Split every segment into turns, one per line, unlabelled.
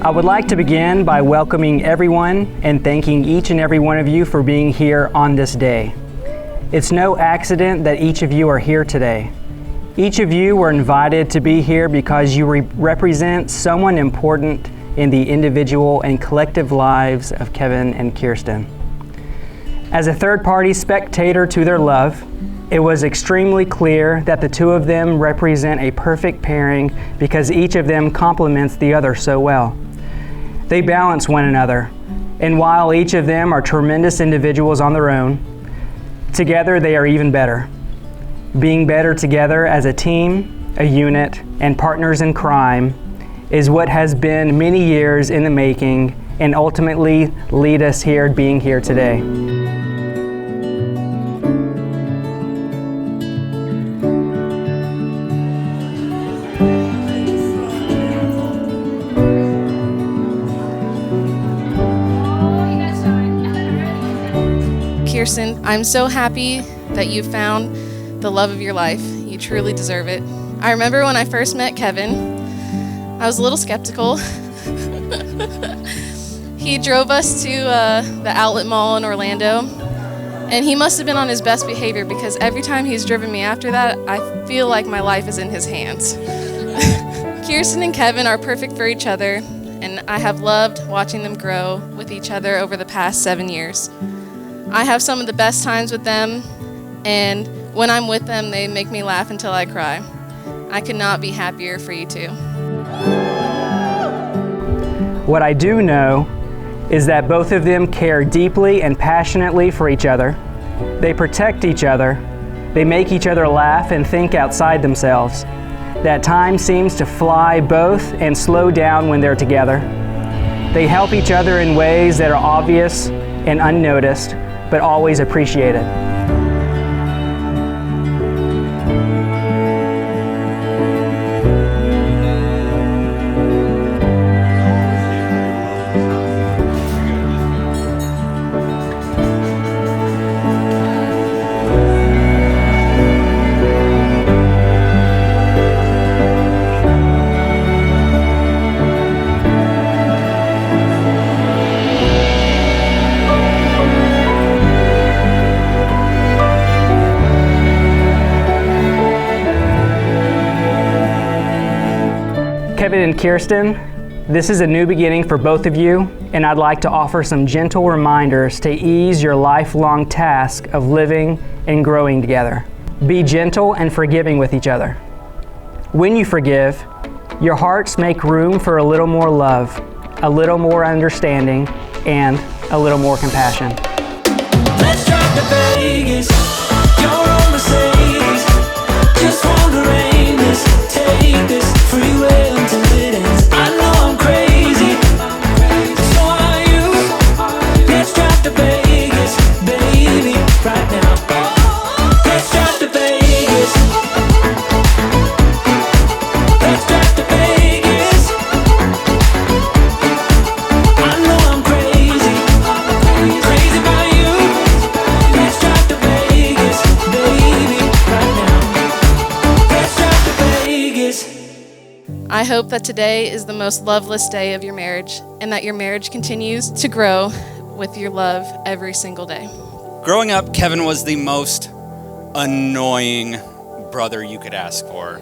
I would like to begin by welcoming everyone and thanking each and every one of you for being here on this day. It's no accident that each of you are here today. Each of you were invited to be here because you represent someone important in the individual and collective lives of Kevin and Kearsten. As a third-party spectator to their love, it was extremely clear that the two of them represent a perfect pairing because each of them complements the other so well. They balance one another, and while each of them are tremendous individuals on their own, together they are even better. Being better together as a team, a unit, and partners in crime is what has been many years in the making and ultimately lead us here being here today.
Kearsten, I'm so happy that you found the love of your life. You truly deserve it. I remember when I first met Kevin, I was a little skeptical. He drove us to the outlet mall in Orlando, and he must have been on his best behavior because every time he's driven me after that, I feel like my life is in his hands. Kearsten and Kevin are perfect for each other, and I have loved watching them grow with each other over the past 7 years. I have some of the best times with them, and when I'm with them, they make me laugh until I cry. I could not be happier for you two.
What I do know is that both of them care deeply and passionately for each other. They protect each other. They make each other laugh and think outside themselves. That time seems to fly both and slow down when they're together. They help each other in ways that are obvious and unnoticed, but always appreciated. Kevin and Kearsten, this is a new beginning for both of you, and I'd like to offer some gentle reminders to ease your lifelong task of living and growing together. Be gentle and forgiving with each other. When you forgive, your hearts make room for a little more love, a little more understanding, and a little more compassion.
Let's drive to Vegas, you're on Mercedes. Just want to rain this, take this freeway until it ends. I know I'm crazy, so are you. Let's drive to Vegas, baby, right now. Let's drive to Vegas. Let's drive to Vegas. I know I'm crazy, crazy about you. Let's drive to Vegas, baby, right now. Let's drive to Vegas.
I hope that today is the most loveless day of your marriage and that your marriage continues to grow with your love every single day.
Growing up, Kevin was the most annoying brother you could ask for.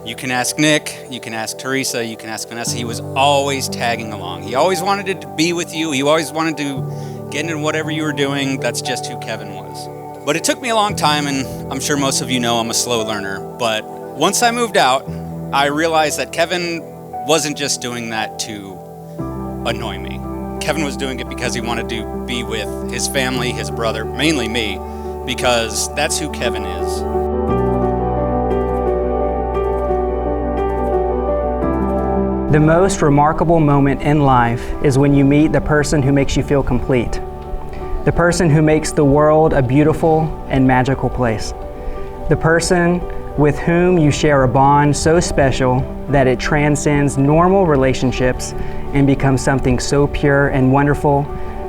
You can ask Nick, you can ask Teresa, you can ask Vanessa. He was always tagging along. He always wanted to be with you. He always wanted to get into whatever you were doing. That's just who Kevin was. But it took me a long time, and I'm sure most of you know I'm a slow learner. But once I moved out, I realized that Kevin wasn't just doing that to annoy me. Kevin was doing it because he wanted to be with his family, his brother, mainly me, because that's who Kevin is.
The most remarkable moment in life is when you meet the person who makes you feel complete. The person who makes the world a beautiful and magical place. The person with whom you share a bond so special that it transcends normal relationships and becomes something so pure and wonderful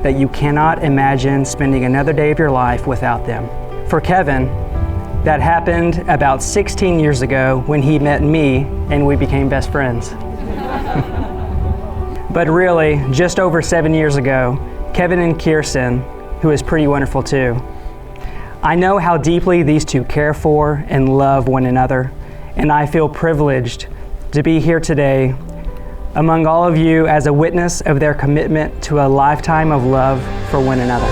that you cannot imagine spending another day of your life without them. For Kevin, that happened about 16 years ago when he met me and we became best friends. But really, just over 7 years ago, Kevin and Kearsten, who is pretty wonderful too. I know how deeply these two care for and love one another, and I feel privileged to be here today among all of you as a witness of their commitment to a lifetime of love for one another.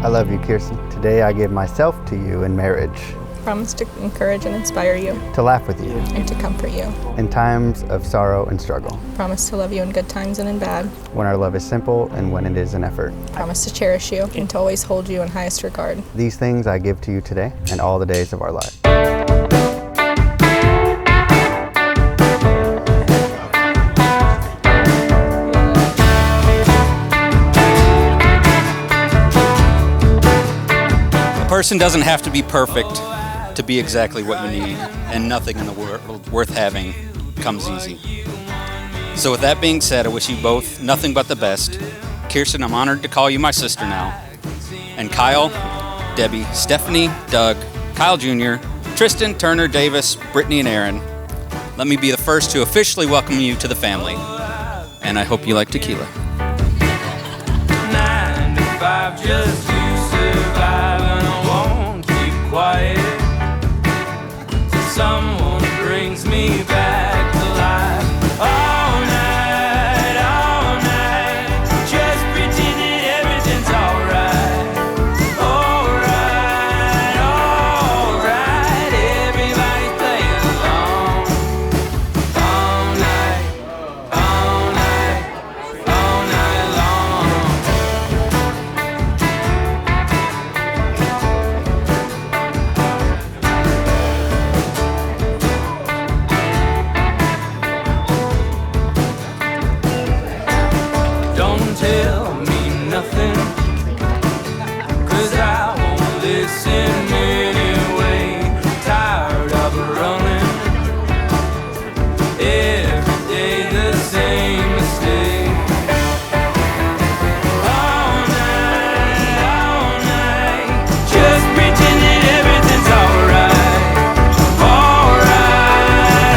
I love you, Kearsten. Today I give myself to you in marriage.
Promise to encourage and inspire you.
To laugh with you.
And to comfort you.
In times of sorrow and struggle.
Promise to love you in good times and in bad.
When our love is simple and when it is an effort.
Promise to cherish you and to always hold you in highest regard.
These things I give to you today and all the days of our life.
A person doesn't have to be perfect to be exactly what you need, and nothing in the world worth having comes easy. So with that being said, I wish you both nothing but the best. Kearsten, I'm honored to call you my sister now. And Kyle, Debbie, Stephanie, Doug, Kyle Jr., Tristan, Turner, Davis, Brittany, and Aaron, let me be the first to officially welcome you to the family. And I hope you like tequila.
9 to 5 just to survive, and I won't keep quiet till someone brings me back to life. All night, just pretending everything's alright. Alright, everybody's playing along. All night long. Don't tell me nothing, 'cause I won't listen anyway. Tired of running, every day the same mistake. All night, just pretending everything's alright. Alright,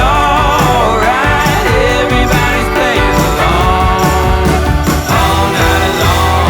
everybody's playing along. All night long.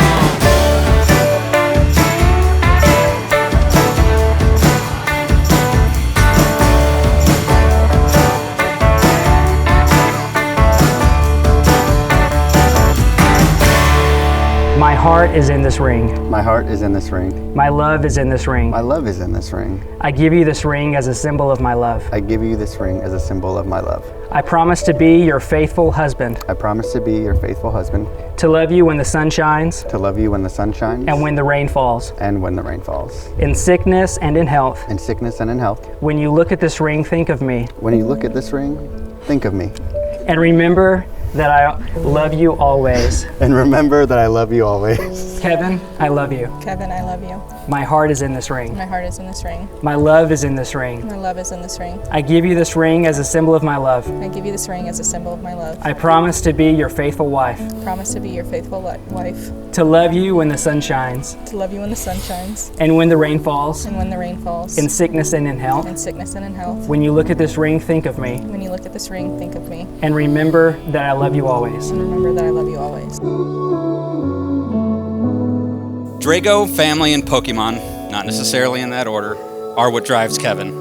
My heart is in this ring.
My heart is in this ring.
My love is in this ring.
My love is in this ring.
I give you this ring as a symbol of my love.
I give you this ring as a symbol of my love.
I promise to be your faithful husband,
I promise to be your faithful husband,
to love you when the sun shines
to love you when the sun shines
and when the rain falls,
and when the rain falls.
in sickness and in health.
In sickness and in health.
When you look at this ring, think of me,
When you look at this ring, think of me.
and remember that I love you always.
And remember that I love you always.
Kevin, I love you.
Kevin, I love you.
My heart is in this ring.
My heart is in this ring.
My love is in this ring.
My love is in this ring.
I give you this ring as a symbol of my love.
I give you this ring as a symbol of my love.
I promise to be your faithful wife,
Promise to be your faithful wife.
to love you when the sun shines
To love you when the sun shines
and when the rain falls,
and when the rain falls.
in sickness and in health.
In sickness and in health.
When you look at this ring, think of me,
When you look at this ring, think of me.
and remember that I love you always.
And remember that I love you always.
Drago, family, and Pokemon, not necessarily in that order, are what drives Kevin.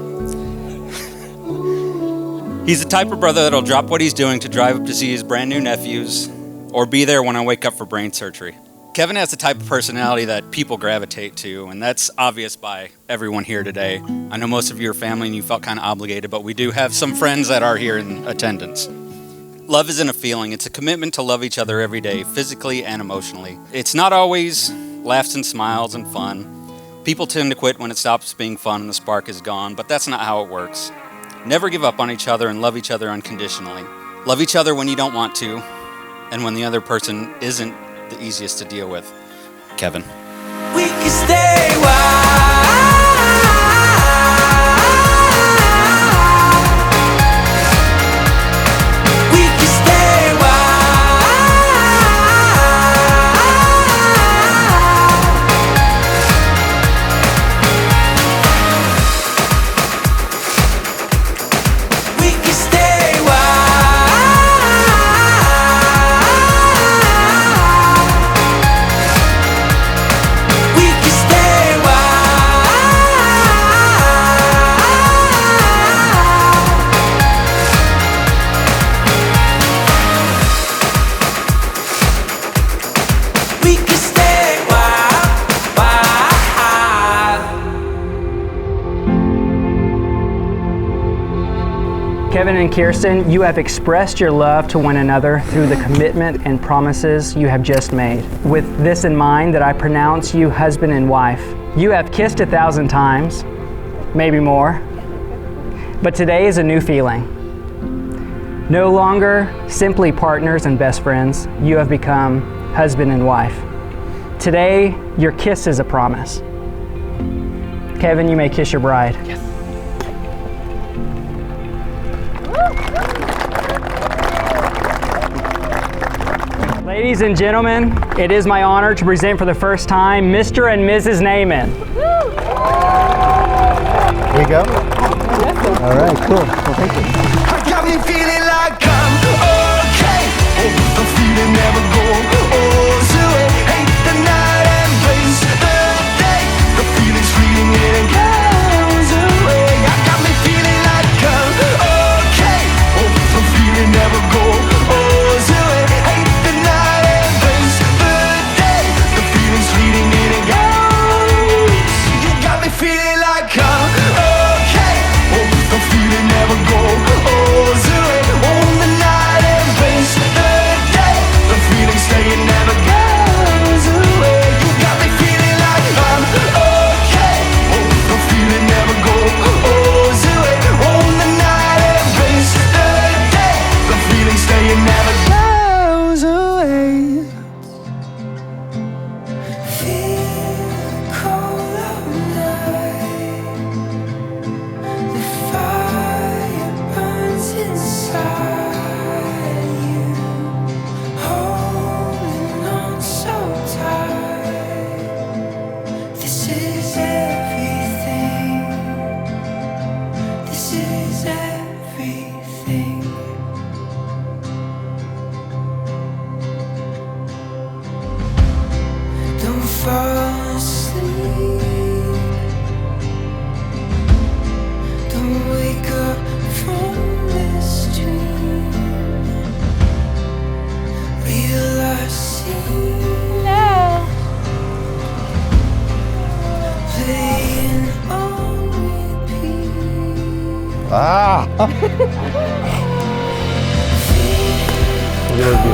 He's the type of brother that'll drop what he's doing to drive up to see his brand new nephews or be there when I wake up for brain surgery. Kevin has the type of personality that people gravitate to, and that's obvious by everyone here today. I know most of you are family and you felt kind of obligated, but we do have some friends that are here in attendance. Love isn't a feeling, it's a commitment to love each other every day, physically and emotionally. It's not always laughs and smiles and fun. People tend to quit when it stops being fun and the spark is gone, but that's not how it works. Never give up on each other and love each other unconditionally. Love each other when you don't want to, and when the other person isn't the easiest to deal with. Kevin.
We can stay wild. We can stay wild. We can stay wild.
Kevin and Kearsten, you have expressed your love to one another through the commitment and promises you have just made. With this in mind, that I pronounce you husband and wife. You have kissed 1,000 times, maybe more, but today is a new feeling. No longer simply partners and best friends, you have become husband and wife. Today, your kiss is a promise. Kevin, you may kiss your bride. Yes. Ladies and gentlemen, it is my honor to present for the first time Mr. and Mrs. Naaman.
Here you go. All right, cool. Well, thank you.
Got me feeling like I'm okay. The feeling never goes away. Hate the night and face the day. The feeling's fleeting and it goes away. Got me feeling like I'm okay. The feeling never goes away. Hate the night and face the day. The feeling's fleeting and it goes. You got me feeling like I'm okay. The feeling never goes away. On the night and face the day. The feeling staying never goes away. You got me feeling like I'm okay. The feeling never goes away. On the night and face the day. The feeling staying never goes away. Feel cold of night. The fire burns inside you, holding on so tight. This is everything. This is everything. Don't fall asleep. Don't wake up from this dream. Real or seen now, playing on repeat.
Ah!
Feel
You'll be